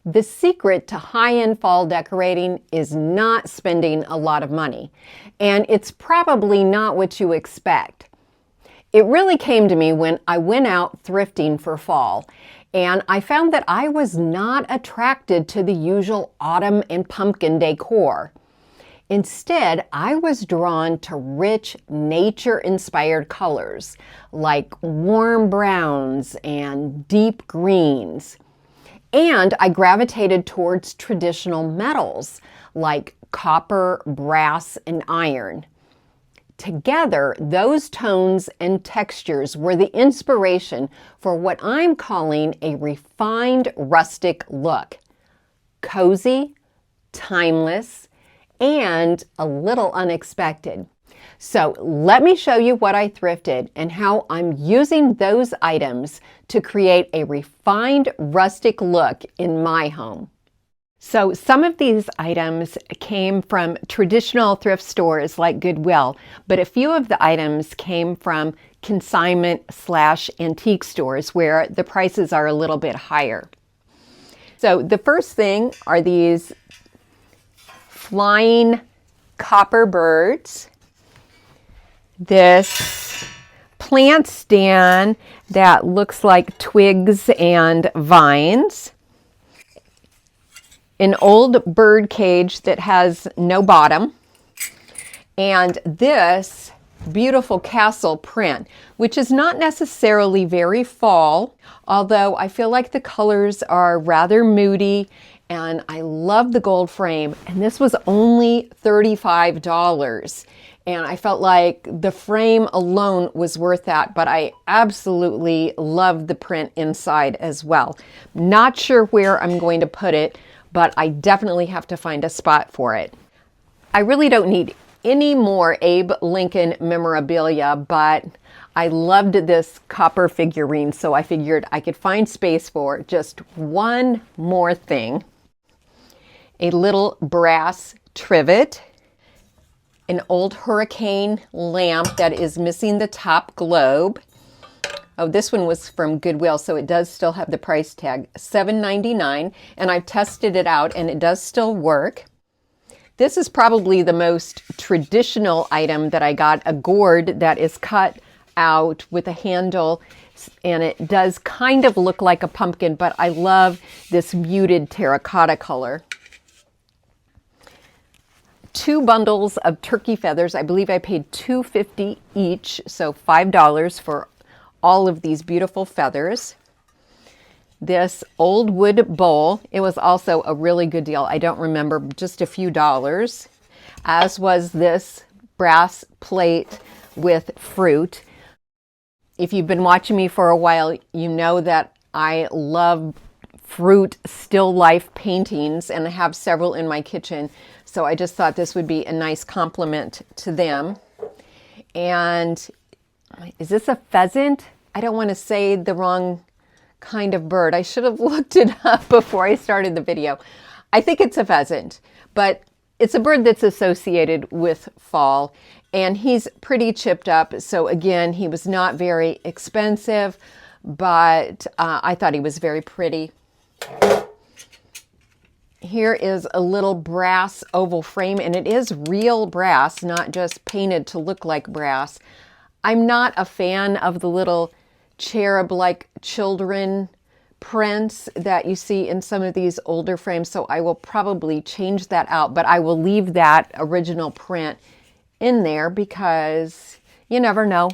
The secret to high-end fall decorating is not spending a lot of money, and it's probably not what you expect. It really came to me when I went out thrifting for fall, and I found that I was not attracted to the usual autumn and pumpkin decor. Instead, I was drawn to rich, nature-inspired colors like warm browns and deep greens. And I gravitated towards traditional metals like copper, brass, and iron. Together, those tones and textures were the inspiration for what I'm calling a refined rustic look. Cozy, timeless, and a little unexpected. So let me show you what I thrifted and how I'm using those items to create a refined rustic look in my home. So some of these items came from traditional thrift stores like Goodwill, but a few of the items came from consignment/antique stores where the prices are a little bit higher. So the first thing are these flying copper birds. This plant stand that looks like twigs and vines. An old bird cage that has no bottom. And this beautiful castle print, which is not necessarily very fall, although I feel like the colors are rather moody, and I love the gold frame. And this was only $35. And I felt like the frame alone was worth that, but I absolutely love the print inside as well. Not sure where I'm going to put it, but I definitely have to find a spot for it. I really don't need any more Abe Lincoln memorabilia, but I loved this copper figurine, so I figured I could find space for just one more thing. A little brass trivet, an old hurricane lamp that is missing the top globe. Oh, this one was from Goodwill, so it does still have the price tag, $7.99, and I've tested it out and it does still work. This is probably the most traditional item that I got, a gourd that is cut out with a handle, and it does kind of look like a pumpkin, but I love this muted terracotta color. 2 bundles of turkey feathers. I believe I paid $2.50 each, so $5 for all of these beautiful feathers. This old wood bowl, it was also a really good deal. I don't remember, just a few dollars, as was this brass plate with fruit. If you've been watching me for a while, you know that I love fruit still life paintings, and I have several in my kitchen. So I just thought this would be a nice compliment to them. And is this a pheasant? I don't want to say the wrong kind of bird. I should have looked it up before I started the video. I think it's a pheasant, but it's a bird that's associated with fall, and he's pretty chipped up. So again, he was not very expensive, but I thought he was very pretty. Here is a little brass oval frame, and it is real brass, not just painted to look like brass. I'm not a fan of the little cherub-like children prints that you see in some of these older frames, so I will probably change that out, but I will leave that original print in there because you never know.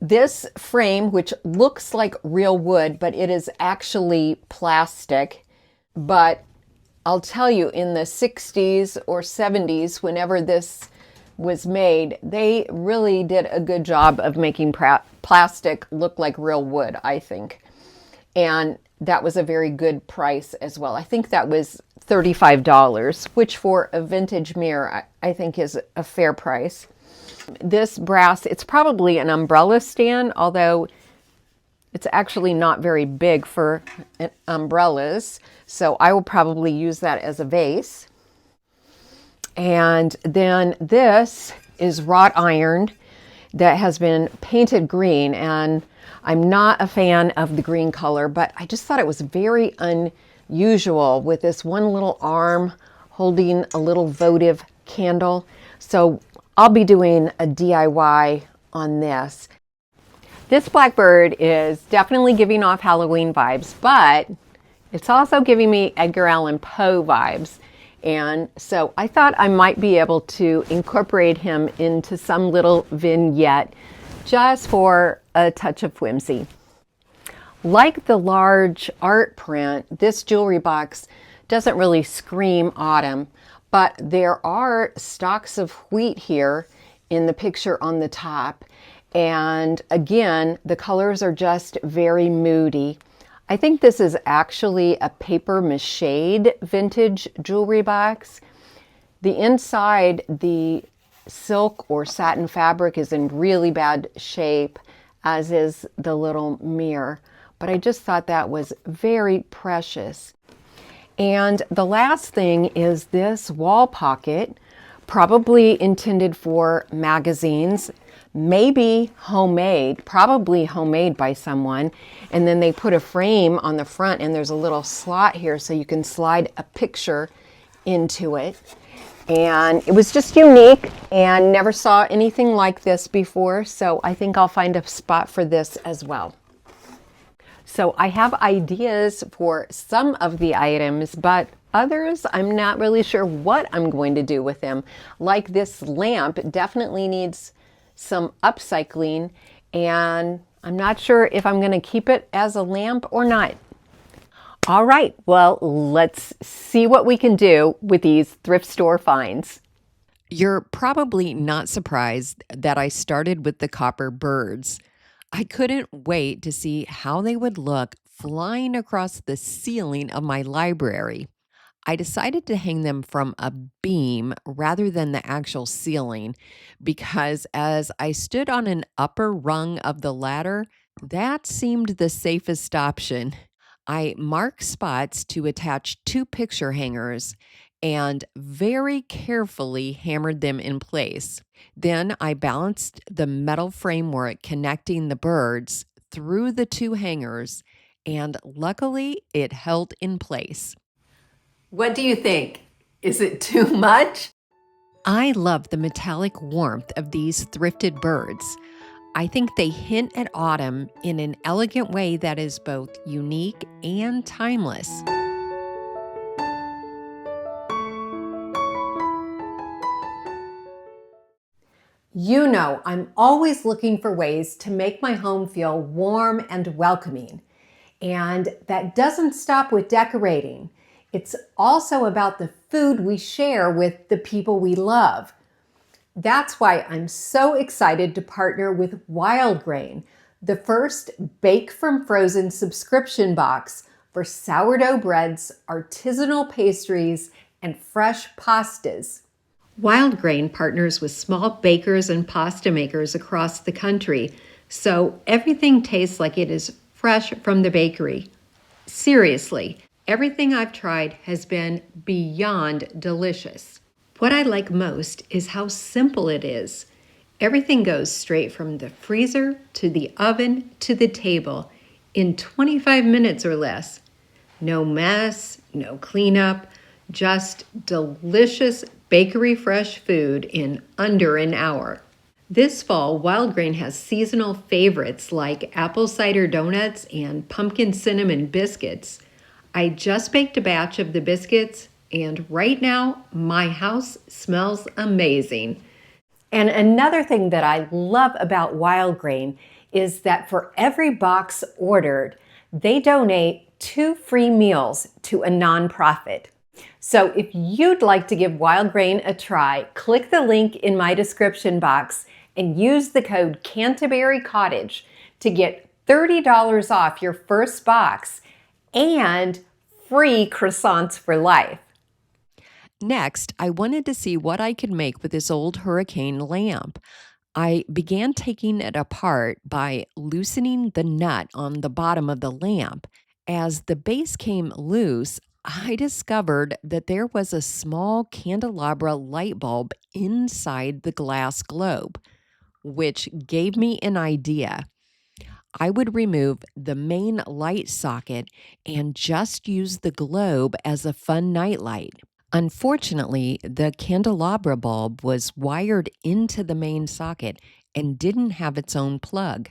This frame, which looks like real wood, but it is actually plastic, but I'll tell you, in the 60s or 70s, whenever this was made, they really did a good job of making plastic look like real wood, I think. And that was a very good price as well. I think that was $35, which for a vintage mirror, I think is a fair price. This brass, it's probably an umbrella stand, although it's actually not very big for umbrellas. So I will probably use that as a vase. And then this is wrought iron that has been painted green, and I'm not a fan of the green color, but I just thought it was very usual with this one little arm holding a little votive candle. So I'll be doing a DIY on this. This blackbird is definitely giving off Halloween vibes, but it's also giving me Edgar Allan Poe vibes. And so I thought I might be able to incorporate him into some little vignette just for a touch of whimsy. Like the large art print, this jewelry box doesn't really scream autumn, but there are stalks of wheat here in the picture on the top. And again, the colors are just very moody. I think this is actually a paper mache vintage jewelry box. The inside, the silk or satin fabric is in really bad shape, as is the little mirror. But I just thought that was very precious. And the last thing is this wall pocket, probably intended for magazines, maybe homemade, probably homemade by someone. And then they put a frame on the front and there's a little slot here so you can slide a picture into it. And it was just unique and never saw anything like this before. So I think I'll find a spot for this as well. So I have ideas for some of the items, but others, I'm not really sure what I'm going to do with them. Like this lamp definitely needs some upcycling, and I'm not sure if I'm going to keep it as a lamp or not. All right, well, let's see what we can do with these thrift store finds. You're probably not surprised that I started with the copper birds. I couldn't wait to see how they would look flying across the ceiling of my library. I decided to hang them from a beam rather than the actual ceiling because as I stood on an upper rung of the ladder, that seemed the safest option. I marked spots to attach 2 picture hangers and very carefully hammered them in place. Then I balanced the metal framework connecting the birds through the 2 hangers, and luckily it held in place. What do you think? Is it too much? I love the metallic warmth of these thrifted birds. I think they hint at autumn in an elegant way that is both unique and timeless. You know, I'm always looking for ways to make my home feel warm and welcoming. And that doesn't stop with decorating. It's also about the food we share with the people we love. That's why I'm so excited to partner with Wild Grain, the first Bake from Frozen subscription box for sourdough breads, artisanal pastries, and fresh pastas. Wild Grain partners with small bakers and pasta makers across the country, so everything tastes like it is fresh from the bakery. Seriously, everything I've tried has been beyond delicious. What I like most is how simple it is. Everything goes straight from the freezer to the oven to the table in 25 minutes or less. No mess, no cleanup, just delicious bakery fresh food in under an hour. This fall, Wild Grain has seasonal favorites like apple cider donuts and pumpkin cinnamon biscuits. I just baked a batch of the biscuits, and right now, my house smells amazing. And another thing that I love about Wild Grain is that for every box ordered, they donate 2 free meals to a nonprofit. So if you'd like to give Wild Grain a try, click the link in my description box and use the code Canterbury Cottage to get $30 off your first box and free croissants for life. Next, I wanted to see what I could make with this old hurricane lamp. I began taking it apart by loosening the nut on the bottom of the lamp. As the base came loose, I discovered that there was a small candelabra light bulb inside the glass globe, which gave me an idea. I would remove the main light socket and just use the globe as a fun nightlight. Unfortunately, the candelabra bulb was wired into the main socket and didn't have its own plug.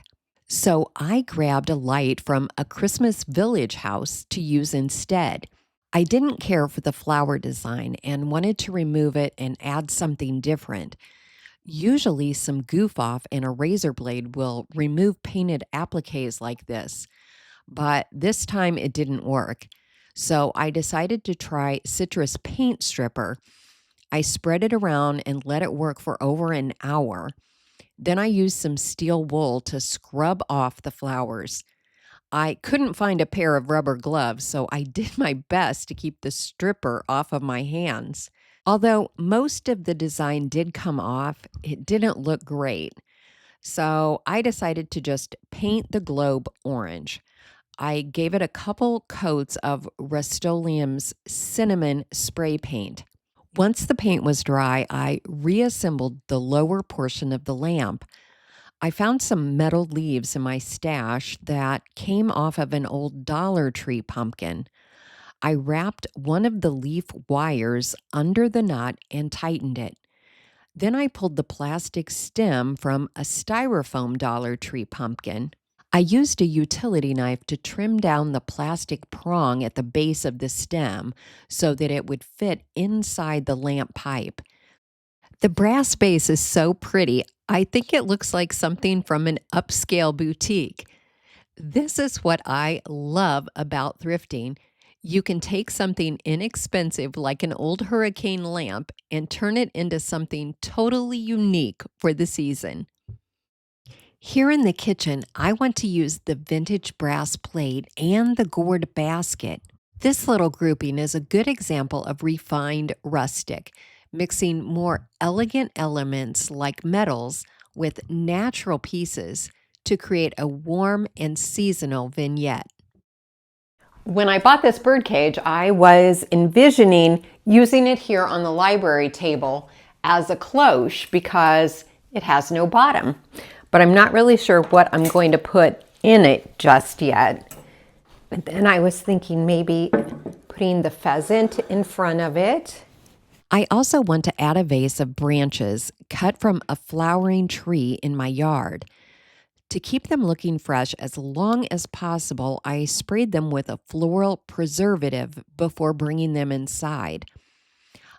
So I grabbed a light from a Christmas Village house to use instead. I didn't care for the flower design and wanted to remove it and add something different. Usually, some goof off and a razor blade will remove painted appliques like this, but this time it didn't work. So I decided to try citrus paint stripper. I spread it around and let it work for over an hour. Then I used some steel wool to scrub off the flowers. I couldn't find a pair of rubber gloves, so I did my best to keep the stripper off of my hands. Although most of the design did come off, it didn't look great. So I decided to just paint the globe orange. I gave it a couple coats of Rust-Oleum's cinnamon spray paint. Once the paint was dry, I reassembled the lower portion of the lamp. I found some metal leaves in my stash that came off of an old Dollar Tree pumpkin. I wrapped one of the leaf wires under the nut and tightened it. Then I pulled the plastic stem from a styrofoam Dollar Tree pumpkin. I used a utility knife to trim down the plastic prong at the base of the stem so that it would fit inside the lamp pipe. The brass base is so pretty, I think it looks like something from an upscale boutique. This is what I love about thrifting. You can take something inexpensive like an old hurricane lamp and turn it into something totally unique for the season. Here in the kitchen, I want to use the vintage brass plate and the gourd basket. This little grouping is a good example of refined rustic, mixing more elegant elements like metals with natural pieces to create a warm and seasonal vignette. When I bought this birdcage, I was envisioning using it here on the library table as a cloche because it has no bottom. But I'm not really sure what I'm going to put in it just yet. And then I was thinking maybe putting the pheasant in front of it. I also want to add a vase of branches cut from a flowering tree in my yard. To keep them looking fresh as long as possible, I sprayed them with a floral preservative before bringing them inside.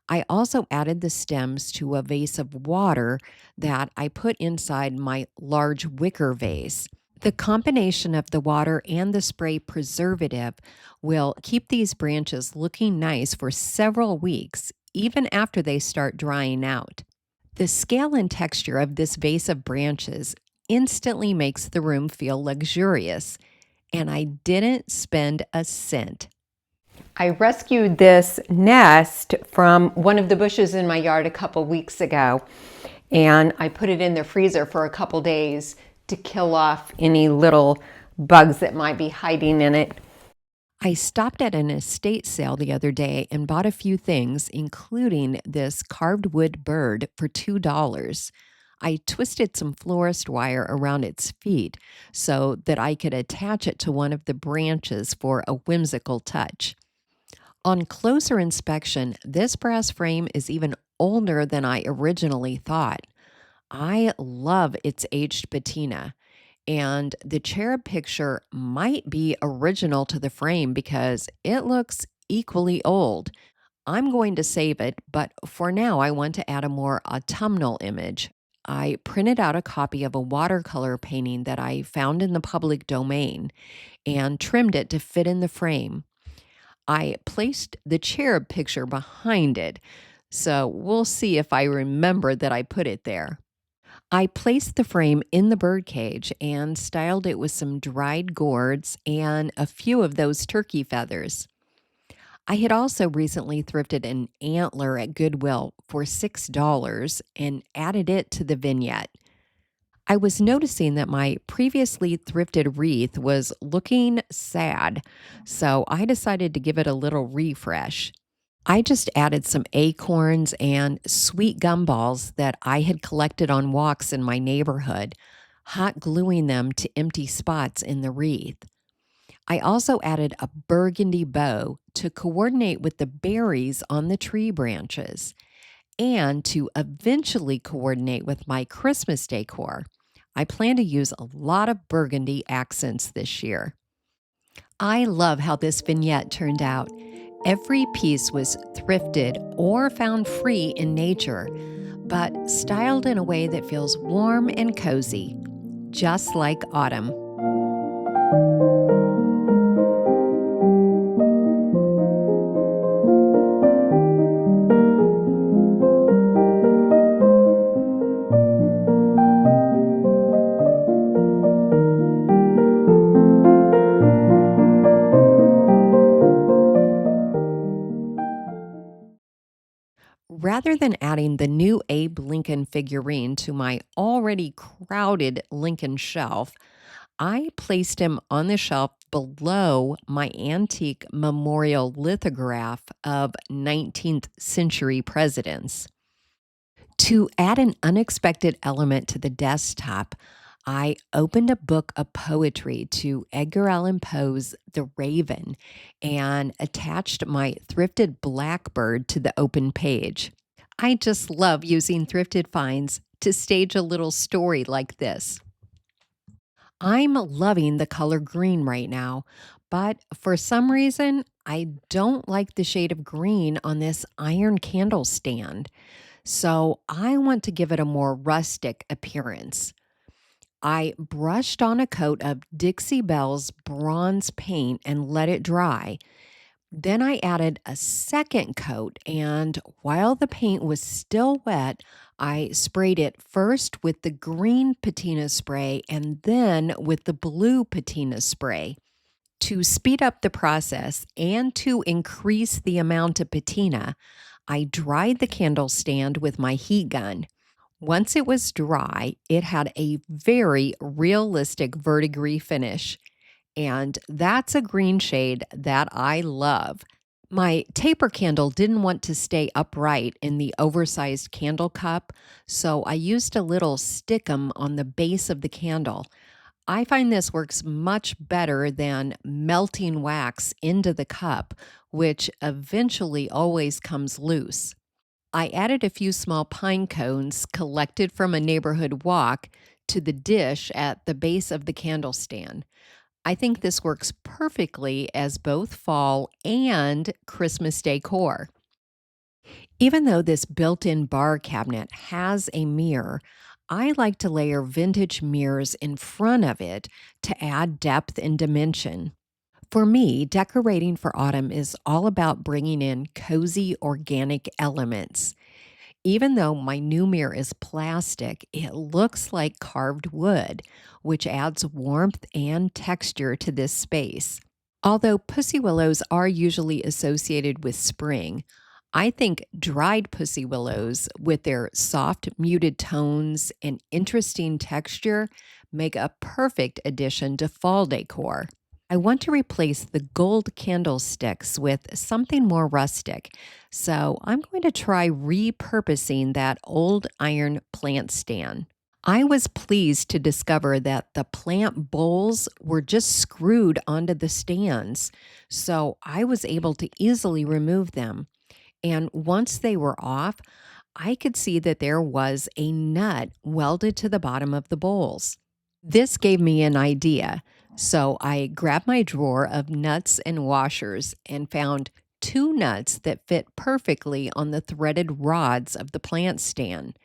I also added the stems to a vase of water that I put inside my large wicker vase. The combination of the water and the spray preservative will keep these branches looking nice for several weeks, even after they start drying out. The scale and texture of this vase of branches instantly makes the room feel luxurious, and I didn't spend a cent. I rescued this nest from one of the bushes in my yard a couple weeks ago, and I put it in the freezer for a couple days to kill off any little bugs that might be hiding in it. I stopped at an estate sale the other day and bought a few things, including this carved wood bird for $2. I twisted some florist wire around its feet so that I could attach it to one of the branches for a whimsical touch. On closer inspection, this brass frame is even older than I originally thought. I love its aged patina, and the cherub picture might be original to the frame because it looks equally old. I'm going to save it, but for now I want to add a more autumnal image. I printed out a copy of a watercolor painting that I found in the public domain and trimmed it to fit in the frame. I placed the cherub picture behind it, so we'll see if I remember that I put it there. I placed the frame in the birdcage and styled it with some dried gourds and a few of those turkey feathers. I had also recently thrifted an antler at Goodwill for $6 and added it to the vignette. I was noticing that my previously thrifted wreath was looking sad, so I decided to give it a little refresh. I just added some acorns and sweet gumballs that I had collected on walks in my neighborhood. hot gluing them to empty spots in the wreath. I also added a burgundy bow to coordinate with the berries on the tree branches and to eventually coordinate with my Christmas decor. I plan to use a lot of burgundy accents this year. I love how this vignette turned out. Every piece was thrifted or found free in nature, but styled in a way that feels warm and cozy, just like autumn. Rather than adding the new Abe Lincoln figurine to my already crowded Lincoln shelf, I placed him on the shelf below my antique memorial lithograph of 19th century presidents. To add an unexpected element to the desktop, I opened a book of poetry to Edgar Allan Poe's The Raven and attached my thrifted blackbird to the open page. I just love using thrifted finds to stage a little story like this. I'm loving the color green right now, but for some reason, I don't like the shade of green on this iron candle stand. So I want to give it a more rustic appearance. I brushed on a coat of Dixie Belle's bronze paint and let it dry. Then I added a second coat, and while the paint was still wet, I sprayed it first with the green patina spray and then with the blue patina spray. To speed up the process and to increase the amount of patina, I dried the candle stand with my heat gun. Once it was dry, it had a very realistic verdigris finish, and that's a green shade that I love. My taper candle didn't want to stay upright in the oversized candle cup, so I used a little stickum on the base of the candle. I find this works much better than melting wax into the cup, which eventually always comes loose. I added a few small pine cones collected from a neighborhood walk to the dish at the base of the candle stand. I think this works perfectly as both fall and Christmas decor. Even though this built-in bar cabinet has a mirror, I like to layer vintage mirrors in front of it to add depth and dimension. For me, decorating for autumn is all about bringing in cozy organic elements. Even though my new mirror is plastic, it looks like carved wood, which adds warmth and texture to this space. Although pussy willows are usually associated with spring, I think dried pussy willows with their soft muted tones and interesting texture make a perfect addition to fall decor. I want to replace the gold candlesticks with something more rustic, so I'm going to try repurposing that old iron plant stand. I was pleased to discover that the plant bowls were just screwed onto the stands, so I was able to easily remove them. And once they were off, I could see that there was a nut welded to the bottom of the bowls. This gave me an idea. So I grabbed my drawer of nuts and washers and found 2 nuts that fit perfectly on the threaded rods of the plant stand.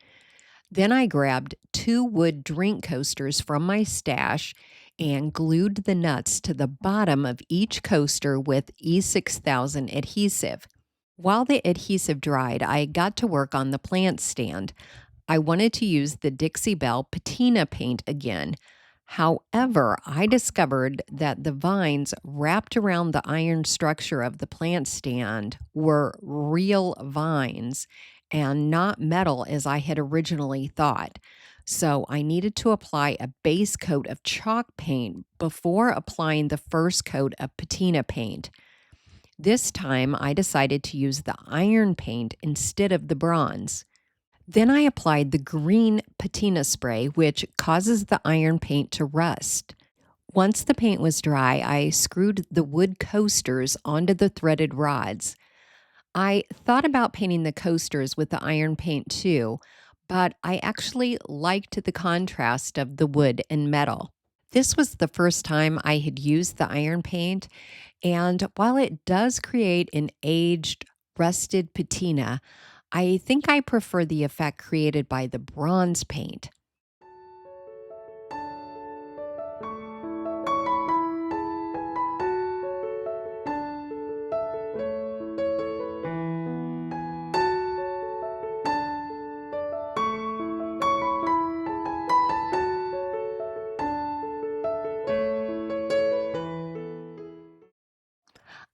Then I grabbed 2 wood drink coasters from my stash and glued the nuts to the bottom of each coaster with E6000 adhesive. While the adhesive dried, I got to work on the plant stand. I wanted to use the Dixie Belle patina paint again. However, I discovered that the vines wrapped around the iron structure of the plant stand were real vines and not metal as I had originally thought. So I needed to apply a base coat of chalk paint before applying the first coat of patina paint. This time I decided to use the iron paint instead of the bronze. Then I applied the green patina spray, which causes the iron paint to rust. Once the paint was dry, I screwed the wood coasters onto the threaded rods. I thought about painting the coasters with the iron paint too, but I actually liked the contrast of the wood and metal. This was the first time I had used the iron paint, and while it does create an aged, rusted patina, I think I prefer the effect created by the bronze paint.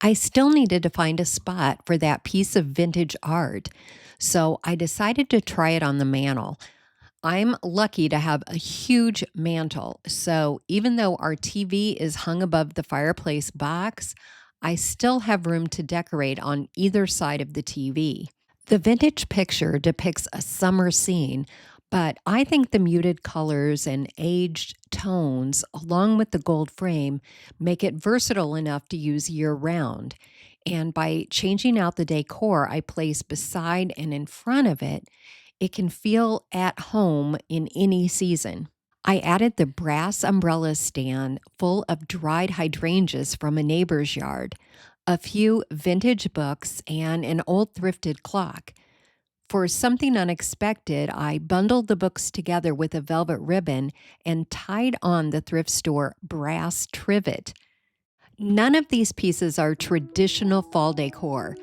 I still needed to find a spot for that piece of vintage art, so I decided to try it on the mantle. I'm lucky to have a huge mantle, so even though our TV is hung above the fireplace box, I still have room to decorate on either side of the TV. The vintage picture depicts a summer scene, but I think the muted colors and aged tones, along with the gold frame, make it versatile enough to use year-round. And by changing out the decor I place beside and in front of it, it can feel at home in any season. I added the brass umbrella stand full of dried hydrangeas from a neighbor's yard, a few vintage books, and an old thrifted clock. For something unexpected, I bundled the books together with a velvet ribbon and tied on the thrift store brass trivet. None of these pieces are traditional fall decor,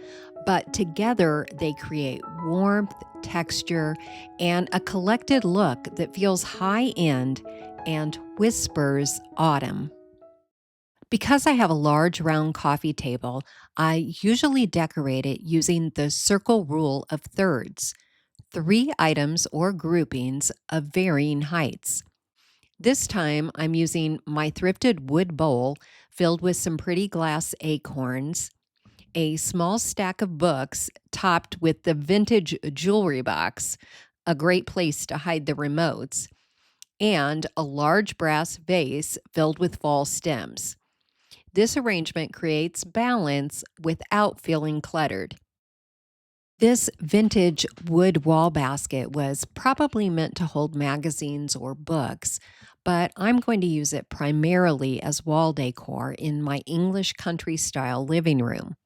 but together they create warmth, texture, and a collected look that feels high-end and whispers autumn. Because I have a large round coffee table, I usually decorate it using the circle rule of thirds, 3 items or groupings of varying heights. This time I'm using my thrifted wood bowl filled with some pretty glass acorns, a small stack of books topped with the vintage jewelry box, a great place to hide the remotes, and a large brass vase filled with fall stems. This arrangement creates balance without feeling cluttered. This vintage wood wall basket was probably meant to hold magazines or books, but I'm going to use it primarily as wall decor in my English country-style living room.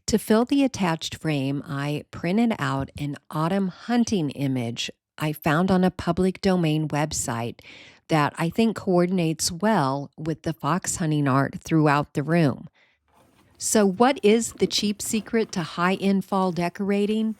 To fill the attached frame, I printed out an autumn hunting image I found on a public domain website that I think coordinates well with the fox hunting art throughout the room. So what is the cheap secret to high-end fall decorating?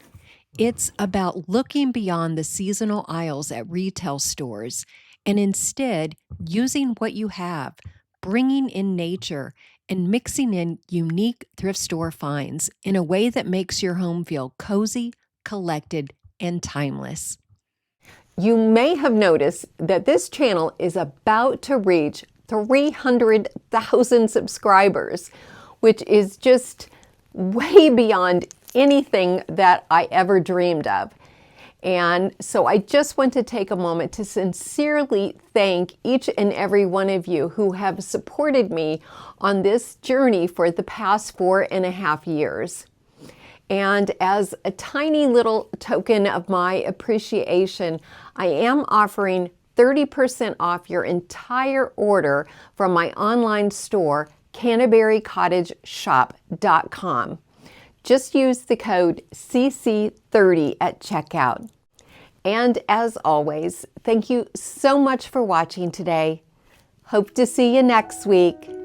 It's about looking beyond the seasonal aisles at retail stores and instead using what you have, bringing in nature, and mixing in unique thrift store finds in a way that makes your home feel cozy, collected, and timeless. You may have noticed that this channel is about to reach 300,000 subscribers, which is just way beyond anything that I ever dreamed of. And so I just want to take a moment to sincerely thank each and every one of you who have supported me on this journey for the past 4.5 years. And as a tiny little token of my appreciation, I am offering 30% off your entire order from my online store, CanterburyCottageShop.com. Just use the code CC30 at checkout. And as always, thank you so much for watching today. Hope to see you next week.